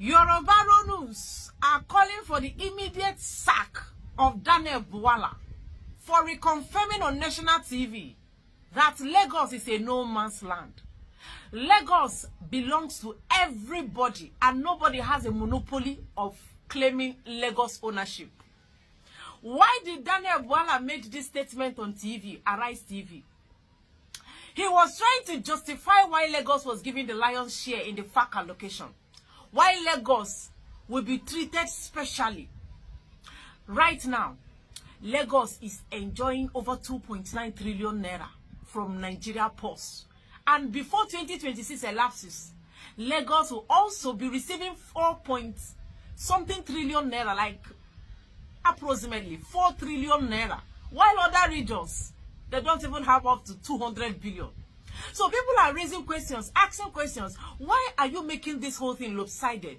Yoruba News are calling for the immediate sack of Daniel Bwala for reconfirming on national TV that Lagos is a no man's land. Lagos belongs to everybody and nobody has a monopoly of claiming Lagos ownership. Why did Daniel Bwala make this statement on TV, Arise TV? He was trying to justify why Lagos was given the lion's share in the FAC allocation. Why Lagos will be treated specially. Right now, Lagos is enjoying over 2.9 trillion naira from Nigeria purse. And before 2026 elapses, Lagos will also be receiving 4-point-something trillion naira, like approximately 4 trillion naira. While other regions, they don't even have up to 200 billion. So people are raising questions, asking questions. Why are you making this whole thing lopsided?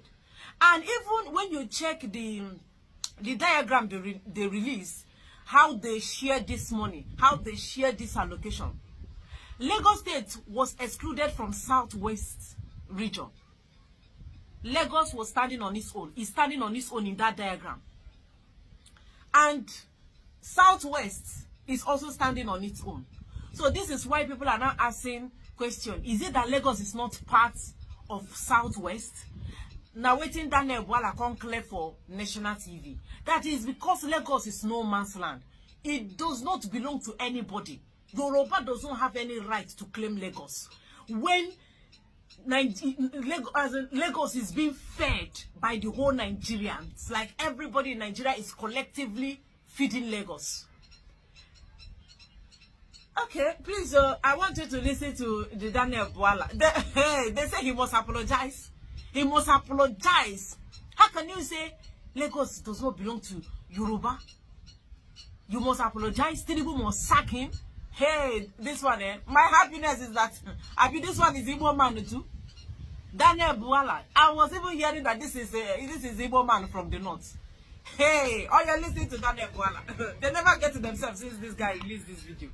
And even when you check the diagram they release, how they share this money, how they share this allocation, Lagos State was excluded from Southwest region. Lagos was standing on its own. It's standing on its own in that diagram. And Southwest is also standing on its own. So this is why people are now asking question. Is it that Lagos is not part of Southwest? Now waiting Daniel Bwala come clear for national TV. That is because Lagos is no man's land. It does not belong to anybody. Yoruba does not have any right to claim Lagos. When Lagos is being fed by the whole Nigerians, like everybody in Nigeria is collectively feeding Lagos. Okay, please, I want you to listen to the Daniel Bwala. They say he must apologize. He must apologize. How can you say Lagos does not belong to Yoruba? You must apologize. Tinubu must sack him. Hey, this one, my happiness is that this one is Igbo man too. Daniel Bwala. I was even hearing that this is Igbo man from the north. Hey, oh, you're listening to Daniel Bwala. They never get to themselves since this guy released this video.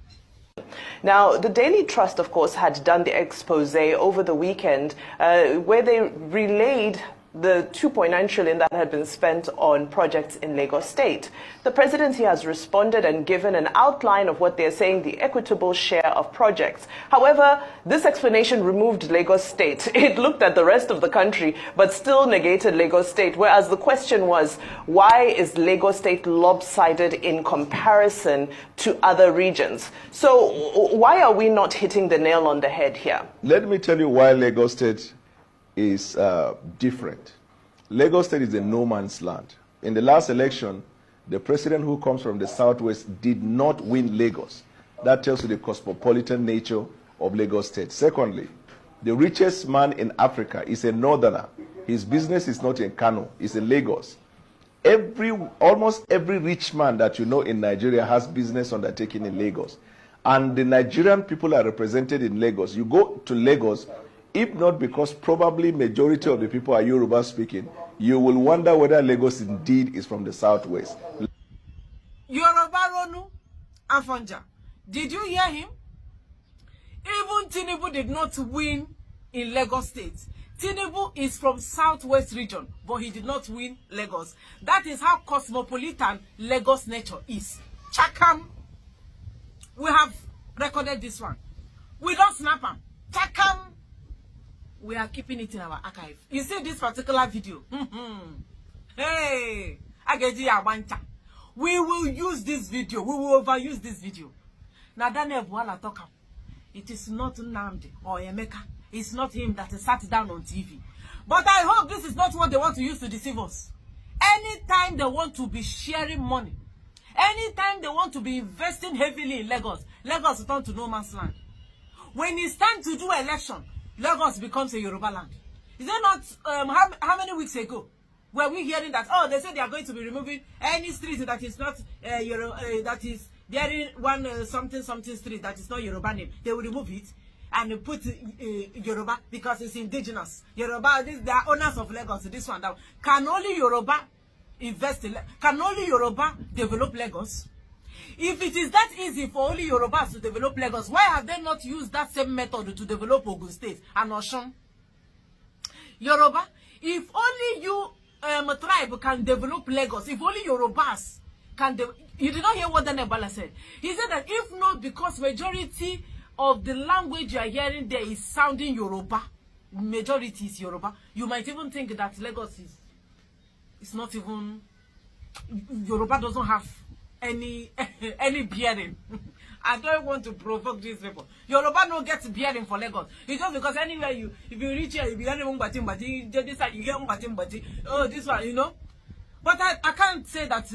Now, the Daily Trust, of course, had done the expose over the weekend where they relayed the 2.9 trillion that had been spent on projects in Lagos State. The presidency has responded and given an outline of what they're saying the equitable share of projects. However, this explanation removed Lagos State. It looked at the rest of the country, but still negated Lagos State, whereas the question was, why is Lagos State lopsided in comparison to other regions? So why are we not hitting the nail on the head here? Let me tell you why Lagos State is different. Lagos State is a no man's land. In the last election, the president who comes from the Southwest did not win Lagos. That tells you the cosmopolitan nature of Lagos State. Secondly, the richest man in Africa is a northerner. His business is not in Kano, it's in Lagos. Almost every rich man that you know in Nigeria has business undertaking in Lagos. And the Nigerian people are represented in Lagos. You go to Lagos, if not because probably majority of the people are Yoruba speaking, you will wonder whether Lagos indeed is from the Southwest. Yoruba Ronu Afonja, did you hear him? Even Tinubu did not win in Lagos State. Tinubu is from Southwest region, but he did not win Lagos. That is how cosmopolitan Lagos nature is. Chakam. We have recorded this one. We don't snap him. Chakam. We are keeping it in our archive. You see this particular video? Hey, we will use this video. We will overuse this video. Now, Daniel Bwala talk. It is not Nnamdi or Emeka. It's not him that sat down on TV. But I hope this is not what they want to use to deceive us. Anytime they want to be sharing money, anytime they want to be investing heavily in Lagos, Lagos will turn to no man's land. When it's time to do election, Lagos becomes a Yoruba land. Is it not, how many weeks ago, were we hearing that, oh, they said they are going to be removing any street that is not, that is bearing one something street that is not Yoruba name. They will remove it and put Yoruba because it's indigenous. Yoruba, they are owners of Lagos, this one. That can only Yoruba invest in, can only Yoruba develop Lagos? If it is that easy for only Yorubas to develop Lagos, why have they not used that same method to develop Ogun State and Osun? Yoruba, If only you tribe can develop Lagos, if only Yorubas can you did not hear what Daniel Bwala said. He said that if not because majority of the language you are hearing there is sounding Yoruba, majority is Yoruba, you might even think that Lagos is not even, Yoruba doesn't have any bearing. I don't want to provoke these people. Yoruba no get bearing for Lagos. It's just because anywhere if you reach here, you be hearing this side, you hear oh, this one, you know. But I can't say that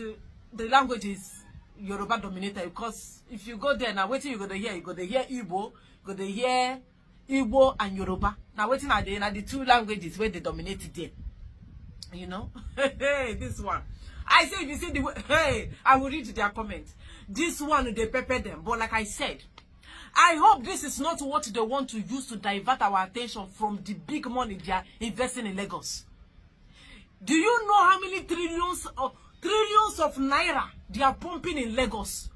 the language is Yoruba dominated, because if you go there now, waiting you go to hear Igbo, go to hear Igbo and Yoruba. Now waiting at the two languages where they dominated there. You know, hey, this one. I say if you see the way, hey, I will read their comments. This one they pepper them, but like I said, I hope this is not what they want to use to divert our attention from the big money they are investing in Lagos. Do you know how many trillions of naira they are pumping in Lagos?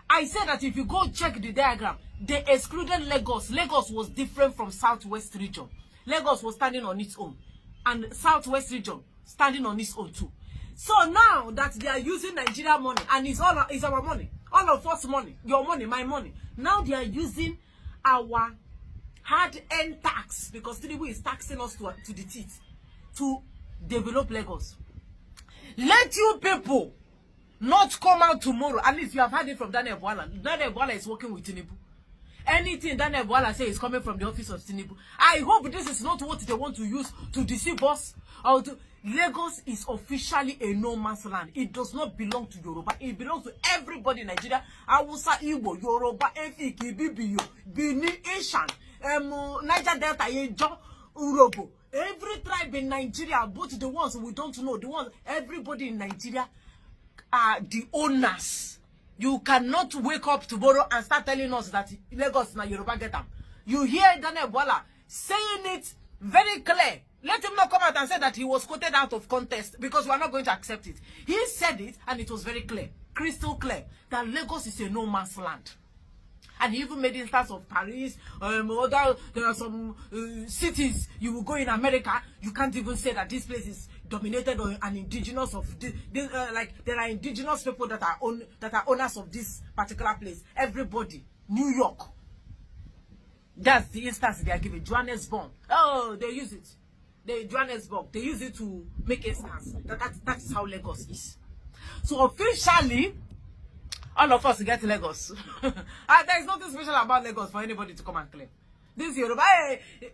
I said that if you go check the diagram, they excluded Lagos. Lagos was different from Southwest region. Lagos was standing on its own, and Southwest region standing on its own too. So now that they are using Nigeria money, and it's our money, all of us money, your money, my money. Now they are using our hard-earned tax, because Tinubu is taxing us to the teeth, to develop Lagos. Let you people not come out tomorrow. At least you have heard it from Daniel Bwala. Daniel Bwala is working with Tinubu. Anything Daniel Bwala says is coming from the office of Tinubu. I hope this is not what they want to use to deceive us. Or to Lagos is officially a no man's land. It does not belong to Yoruba. It belongs to everybody in Nigeria. Hausa, Igbo, Yoruba, Efik, Ibibiyo, Benin, Asian, Niger Delta, Yejo, Urobo. Every tribe in Nigeria, both the ones we don't know, the ones, everybody in Nigeria are the owners. You cannot wake up tomorrow and start telling us that Lagos na Yoruba get them. You hear Daniel Bwala saying it very clear. Let him not come out and say that he was quoted out of context, because we are not going to accept it. He said it, and it was very clear, crystal clear, that Lagos is a no man's land. And he even made instance of Paris, there are some cities you will go in America, you can't even say that this place is dominated or an indigenous of like there are indigenous people that are owners of this particular place. Everybody, New York. That's the instance they are giving. Johannesburg. Oh, they use it. Johannesburg. They use it to make instance. That is how Lagos is. So officially, all of us get Lagos. There is nothing special about Lagos for anybody to come and claim. This Yoruba,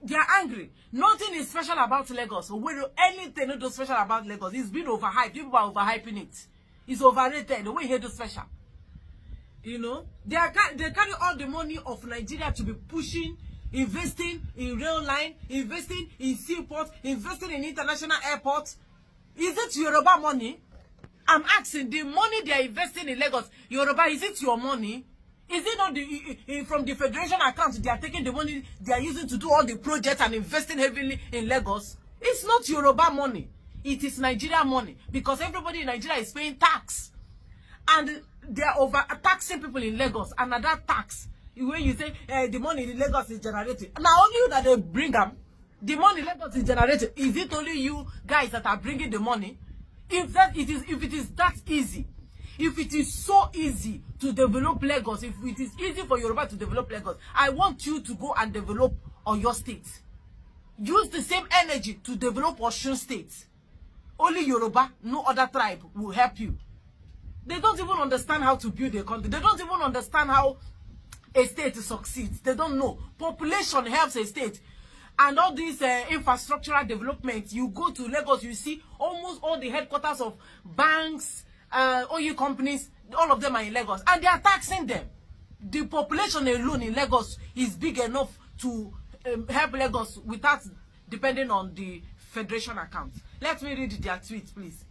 they are angry. Nothing is special about Lagos. Anything that is special about Lagos, it's been overhyped. People are overhyping it. It's overrated. The way you hear the special. You know, they carry all the money of Nigeria to be pushing, investing in rail line, investing in seaport, investing in international airports. Is it Yoruba money? I'm asking, the money they are investing in Lagos, Yoruba, is it your money? Is it not from the federation account they are taking the money they are using to do all the projects and investing heavily in Lagos? It's not Yoruba money. It is Nigeria money, because everybody in Nigeria is paying tax. And they are over-taxing people in Lagos. And that tax, when you say the money in Lagos is generated, now only you that they bring them, the money in Lagos is generated. Is it only you guys that are bringing the money? If it is that easy, if it is so easy to develop Lagos, if it is easy for Yoruba to develop Lagos, I want you to go and develop Oyo State. Use the same energy to develop Osun State. Only Yoruba, no other tribe will help you. They don't even understand how to build a country. They don't even understand how a state succeeds. They don't know. Population helps a state. And all these infrastructural development, you go to Lagos, you see almost all the headquarters of banks, oil companies, all of them are in Lagos. And they are taxing them. The population alone in Lagos is big enough to help Lagos without depending on the federation account. Let me read their tweet, please.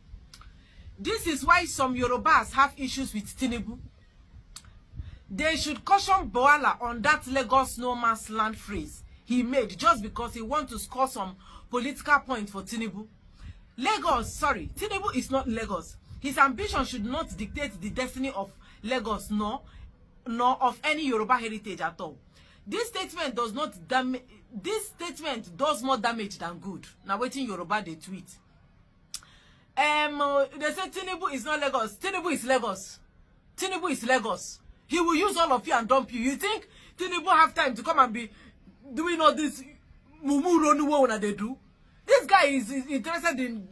This is why some Yorubas have issues with Tinubu. They should caution Bwala on that Lagos no man's land phrase he made just because he wants to score some political point for Tinubu. Tinubu is not Lagos. His ambition should not dictate the destiny of Lagos, nor of any Yoruba heritage at all. This statement does not this statement does more damage than good. Now waiting Yoruba they tweet. They say Tinubu is not Lagos. Tinubu is Lagos. Tinubu is Lagos. He will use all of you and dump you. You think Tinubu have time to come and be doing all this mumu ronuwo that they do? This guy is interested in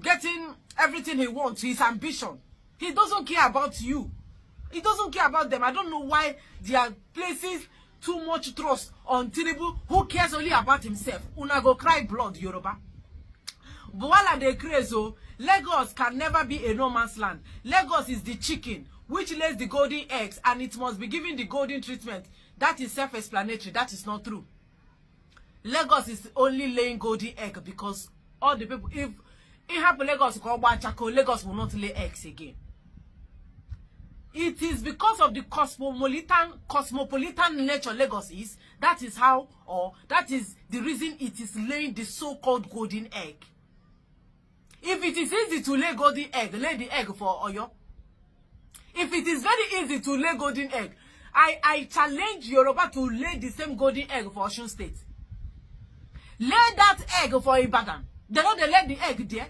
getting everything he wants. His ambition. He doesn't care about you. He doesn't care about them. I don't know why they are placing too much trust on Tinubu, who cares only about himself. Una go cry blood, Yoruba. Buwala de Crezo, Lagos can never be a no man's land. Lagos is the chicken which lays the golden eggs, and it must be given the golden treatment. That is self-explanatory. That is not true. Lagos is only laying golden egg because all the people, if it happen Lagos Lagos will not lay eggs again. It is because of the cosmopolitan nature Lagos is. That is how, or that is the reason it is laying the so-called golden egg. If it is easy to lay golden egg, lay the egg for Oyo. If it is very easy to lay golden egg, I challenge Yoruba to lay the same golden egg for Osun State. Lay that egg for Ibadan. They don't lay the egg there.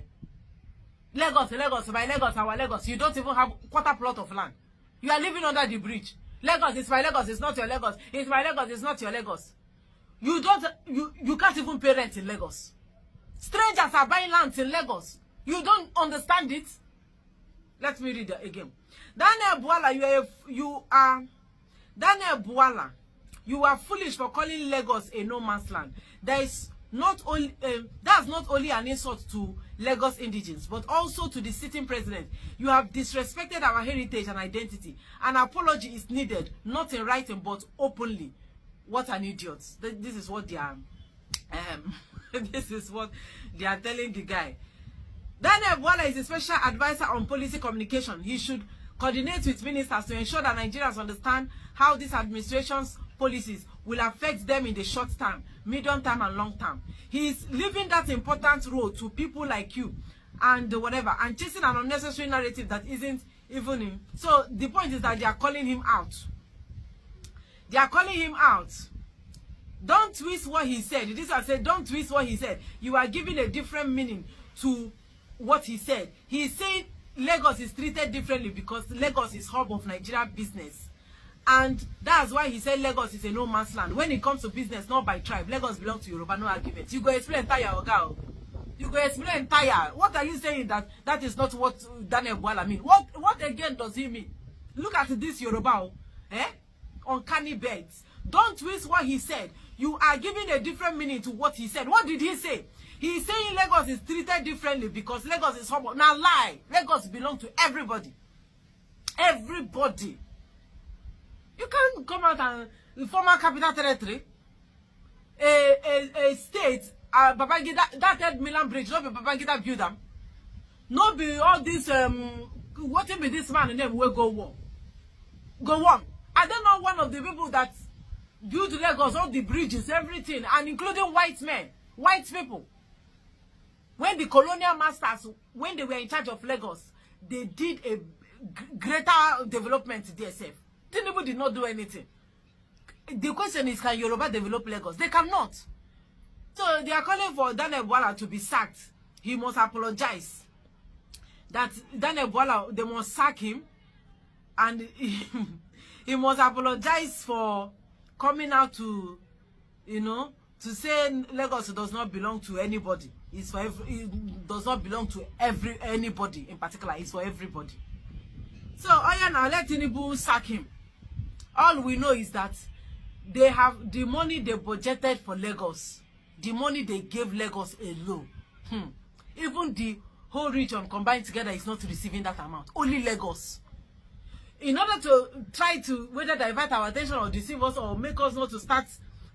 Lagos, my Lagos, our Lagos. You don't even have quarter plot of land. You are living under the bridge. Lagos is my Lagos, it's not your Lagos. It's my Lagos, it's not your Lagos. You can't even pay rent in Lagos. Strangers are buying land in Lagos. You don't understand it. Let me read it again. Daniel Buwala, Daniel Buwala, you are foolish for calling Lagos a no man's land. That's not only an insult to Lagos indigents, but also to the sitting president. You have disrespected our heritage and identity. An apology is needed, not in writing, but openly. What an idiot! This is what they are. This is what they are telling the guy. Daniel Buwala is a special advisor on policy communication. He should coordinate with ministers to ensure that Nigerians understand how this administration's policies will affect them in the short term, medium term, and long term. He is leaving that important role to people like you and whatever, and chasing an unnecessary narrative that isn't even him. So the point is that they are calling him out. They are calling him out. Don't twist what he said. This I said, don't twist what he said. You are giving a different meaning to what he said. He is saying Lagos is treated differently because Lagos is hub of Nigeria business. And that's why he said Lagos is a no man's land. When it comes to business, not by tribe, Lagos belongs to Yoruba, no argument. You go explain entire Oga. You go explain entire. What are you saying that is not what Daniel Buwala mean? What again does he mean? Look at this Yoruba, uncanny beds. Don't twist what he said. You are giving a different meaning to what he said. What did he say? He is saying Lagos is treated differently because Lagos is hub. Now lie. Lagos belongs to everybody. Everybody. You can't come out and the former capital territory, a state, Babangida, that had Milan Bridge, not be Babangida build them. Not be all this, what be this man and then will go on. Go on. I don't know one of the people that built Lagos, all the bridges, everything, and including white men, white people. When the colonial masters, when they were in charge of Lagos, they did a greater development themselves. Tinubu did not do anything. The question is, can Yoruba develop Lagos? They cannot. So they are calling for Daniel Buwala to be sacked. He must apologize. That Daniel Buwala, they must sack him. And he must apologize for coming out to, to say Lagos does not belong to anybody. It's for it does not belong to anybody in particular. It's for everybody. So, now let Tinubu sack him. All we know is that they have the money they budgeted for Lagos. The money they gave Lagos alone. Even the whole region combined together is not receiving that amount. Only Lagos. In order to try to whether divert our attention or deceive us or make us not to start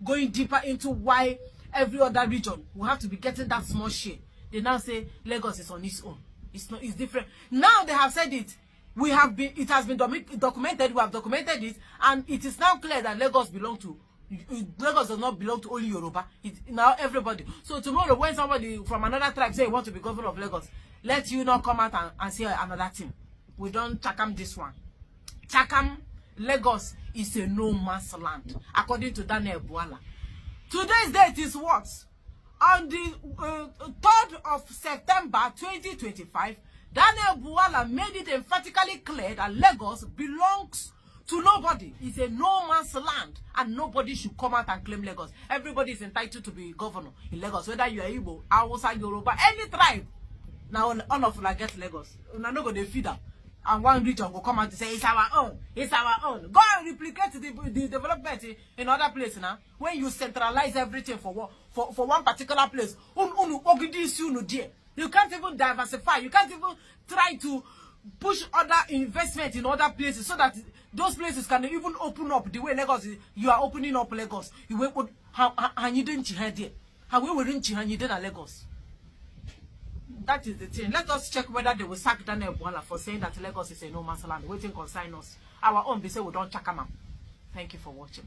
going deeper into why every other region will have to be getting that small share, they now say Lagos is on its own. It's different. Now they have said it. It has been documented. We have documented it, and it is now clear that Lagos does not belong to only Yoruba. Now everybody. So tomorrow, when somebody from another tribe say he wants to be governor of Lagos, let you not come out and say another thing. We don't chakam this one. Chakam, Lagos is a no man's land, according to Daniel Buwala. Today's date is what? On the 3rd of September 2025, Daniel Bwala made it emphatically clear that Lagos belongs to nobody. It's a no man's land, and nobody should come out and claim Lagos. Everybody is entitled to be governor in Lagos, whether you are Igbo, Hausa, Yoruba, any tribe. Now, all of us get Lagos. We're not going to feed them. And one region will come out and say, it's our own. It's our own. Go and replicate the development in other places now. When you centralize everything for one particular place, you can't even diversify. You can't even try to push other investment in other places so that those places can even open up the way Lagos is. You are opening up Lagos. You will Lagos. That is the thing. Let us check whether they will sack Daniel Bwala for saying that Lagos is a no man's land. Waiting consign us. Our own, they say we don't check them out. Thank you for watching.